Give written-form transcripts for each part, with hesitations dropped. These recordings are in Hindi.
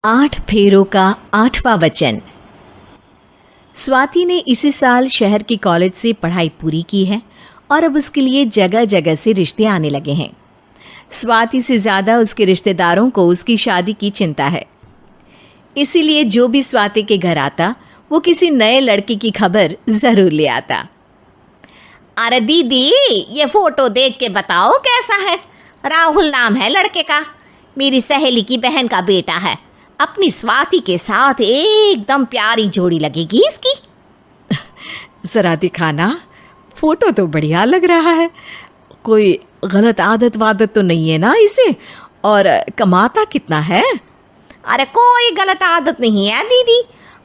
8 फेरों का 8वां वचन। स्वाति ने इसी साल शहर के कॉलेज से पढ़ाई पूरी की है और अब उसके लिए जगह जगह से रिश्ते आने लगे हैं। स्वाति से ज़्यादा उसके रिश्तेदारों को उसकी शादी की चिंता है, इसीलिए जो भी स्वाति के घर आता वो किसी नए लड़के की खबर ज़रूर ले आता। अरे दीदी, ये फोटो देख के बताओ कैसा है। राहुल नाम है लड़के का, मेरी सहेली की बहन का बेटा है। अपनी स्वाति के साथ एकदम प्यारी जोड़ी लगेगी इसकी। ज़रा दिखाना, फोटो तो बढ़िया लग रहा है। कोई गलत आदत वादत तो नहीं है ना इसे? और कमाता कितना है? अरे कोई गलत आदत नहीं है दीदी,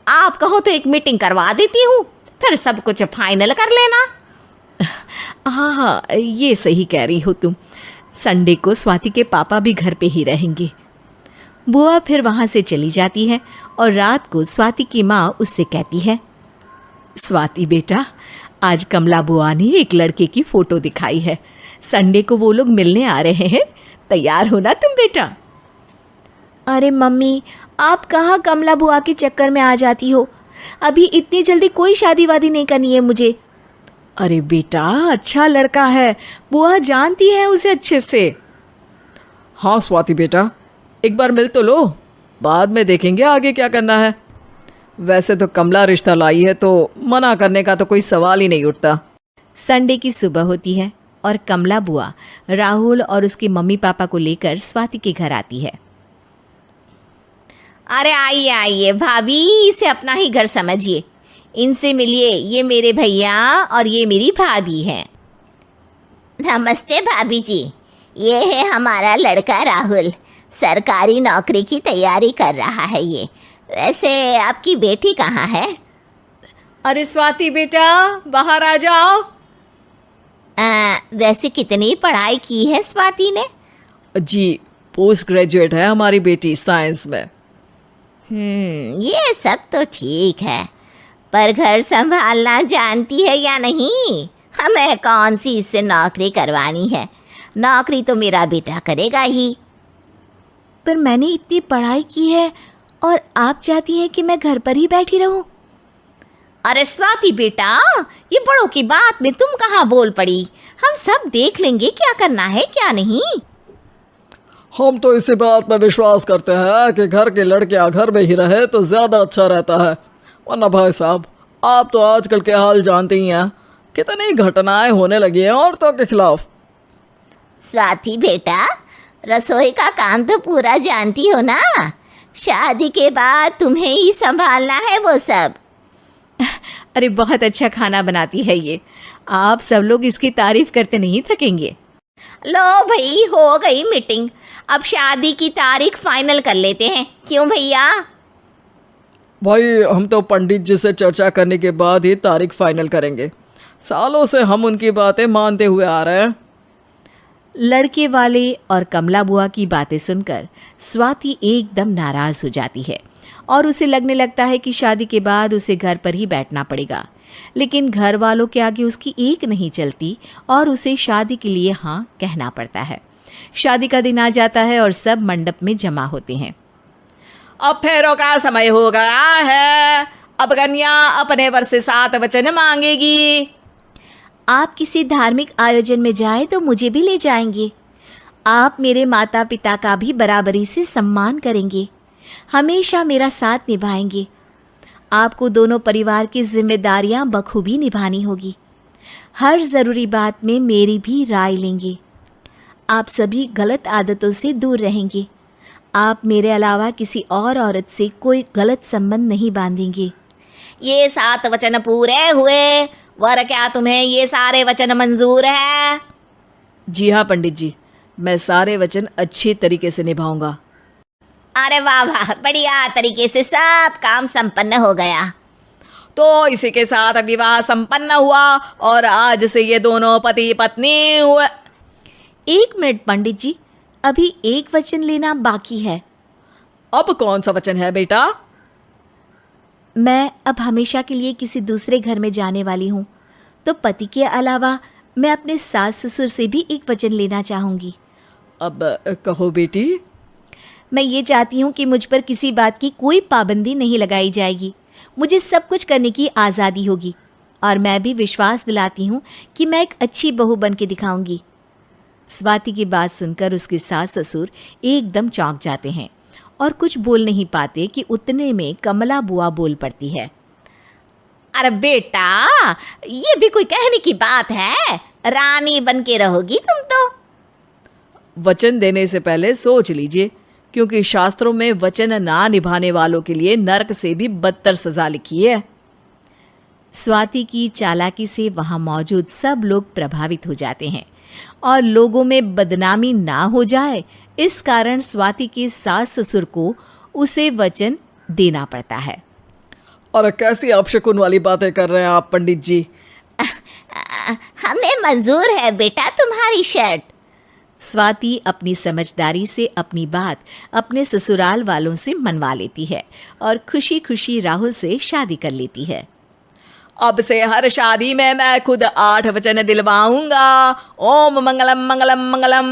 आप कहो तो एक मीटिंग करवा देती हूँ, फिर सब कुछ फाइनल कर लेना। हाँ हाँ, ये सही कह रही हो तुम। संडे को स्वाति के पापा भी घर पे ही रहेंगे। बुआ फिर वहाँ से चली जाती है और रात को स्वाति की माँ उससे कहती है, स्वाति बेटा, आज कमला बुआ ने एक लड़के की फ़ोटो दिखाई है। संडे को वो लोग मिलने आ रहे हैं, तैयार हो ना तुम बेटा? अरे मम्मी, आप कहाँ कमला बुआ के चक्कर में आ जाती हो? अभी इतनी जल्दी कोई शादी वादी नहीं करनी है मुझे। अरे बेटा, अच्छा लड़का है, बुआ जानती है उसे अच्छे से। हाँ स्वाति बेटा, एक बार मिल तो लो, बाद में देखेंगे आगे क्या करना है। वैसे तो कमला रिश्ता लाई है तो मना करने का तो कोई सवाल ही नहीं उठता। संडे की सुबह होती है और कमला बुआ राहुल और उसके मम्मी पापा को लेकर स्वाति के घर आती है। अरे आइए आइए भाभी, इसे अपना ही घर समझिए, इनसे मिलिए। ये मेरे भैया और ये मेरी भाभी हैं। नमस्ते भाभी जी, ये है हमारा लड़का राहुल, सरकारी नौकरी की तैयारी कर रहा है ये। वैसे आपकी बेटी कहाँ है? अरे स्वाति बेटा, बाहर आ जाओ। वैसे कितनी पढ़ाई की है स्वाति ने? जी, पोस्ट ग्रेजुएट है हमारी बेटी साइंस में। ये सब तो ठीक है, पर घर संभालना जानती है या नहीं? हमें कौन सी इससे नौकरी करवानी है, नौकरी तो मेरा बेटा करेगा ही। पर मैंने इतनी पढ़ाई की है और आप चाहती हैं कि मैं घर पर ही बैठी रहूं? अरे स्वाति बेटा, ये बड़ों की बात में तुम कहाँ बोल पड़ी? हम सब देख लेंगे क्या करना है क्या नहीं। हम तो इसी बात में विश्वास करते हैं कि घर के लड़कियां घर में ही रहे तो ज़्यादा अच्छा रहता है। वरना भाई साहब, आप तो आजकल के हाल जानते ही हैं, कितनी घटनाएं होने लगी हैं औरतों के खिलाफ। स्वाति बेटा, रसोई का काम तो पूरा जानती हो ना? शादी के बाद तुम्हें ही संभालना है वो सब। अरे बहुत अच्छा खाना बनाती है ये, आप सब लोग इसकी तारीफ करते नहीं थकेंगे। लो भाई, हो गई मीटिंग, अब शादी की तारीख फाइनल कर लेते हैं, क्यों भैया? भाई, हम तो पंडित जी से चर्चा करने के बाद ही तारीख फाइनल करेंगे। सालों से हम उनकी बातें मानते हुए आ रहे हैं। लड़के वाले और कमला बुआ की बातें सुनकर स्वाति एकदम नाराज़ हो जाती है और उसे लगने लगता है कि शादी के बाद उसे घर पर ही बैठना पड़ेगा। लेकिन घर वालों के आगे उसकी एक नहीं चलती और उसे शादी के लिए हाँ कहना पड़ता है। शादी का दिन आ जाता है और सब मंडप में जमा होते हैं। अब फेरों का समय हो गया है, अब कन्या अपने वर से 7 वचन मांगेगी। आप किसी धार्मिक आयोजन में जाएं तो मुझे भी ले जाएंगे। आप मेरे माता पिता का भी बराबरी से सम्मान करेंगे, हमेशा मेरा साथ निभाएंगे। आपको दोनों परिवार की जिम्मेदारियां बखूबी निभानी होगी। हर ज़रूरी बात में मेरी भी राय लेंगे। आप सभी गलत आदतों से दूर रहेंगे। आप मेरे अलावा किसी और औरत से कोई गलत संबंध नहीं बांधेंगे। ये 7 वचन पूरे हुए, वर क्या तुम्हें ये सारे वचन मंजूर है? जी हाँ पंडित जी, मैं सारे वचन अच्छी तरीके से निभाऊंगा। अरे वाह वाह, बढ़िया तरीके से सब काम संपन्न हो गया। तो इसी के साथ विवाह संपन्न हुआ और आज से ये दोनों पति पत्नी हुए। 1 मिनट पंडित जी, अभी एक वचन लेना बाकी है। अब कौन सा वचन है बेटा? मैं अब हमेशा के लिए किसी दूसरे घर में जाने वाली हूँ, तो पति के अलावा मैं अपने सास ससुर से भी एक वचन लेना चाहूँगी। अब कहो बेटी। मैं ये चाहती हूँ कि मुझ पर किसी बात की कोई पाबंदी नहीं लगाई जाएगी। मुझे सब कुछ करने की आज़ादी होगी और मैं भी विश्वास दिलाती हूँ कि मैं एक अच्छी बहू बन के दिखाऊंगी। स्वाति की बात सुनकर उसके सास ससुर एकदम चौंक जाते हैं और कुछ बोल नहीं पाते कि उतने में कमला बुआ बोल पड़ती है। अरे बेटा, ये भी कोई कहने की बात है? रानी बन के रहोगी तुम तो। वचन देने से पहले सोच लीजिए, क्योंकि शास्त्रों में वचन ना निभाने वालों के लिए नरक से भी बदतर सजा लिखी है। स्वाति की चालाकी से वहां मौजूद सब लोग प्रभावित हो जाते हैं और लोगों में बदनामी ना हो जाए, इस कारण स्वाति के सास ससुर को उसे वचन देना पड़ता है। अरे कैसी अपशकुन वाली बातें कर रहे हैं आप पंडित जी? हमें मंजूर है बेटा तुम्हारी शर्त। स्वाति अपनी समझदारी से अपनी बात अपने ससुराल वालों से मनवा लेती है और खुशी खुशी राहुल से शादी कर लेती है। अब से हर शादी में मैं खुद 8 वचन दिलवाऊंगा। ओम मंगलम मंगलम मंगलम।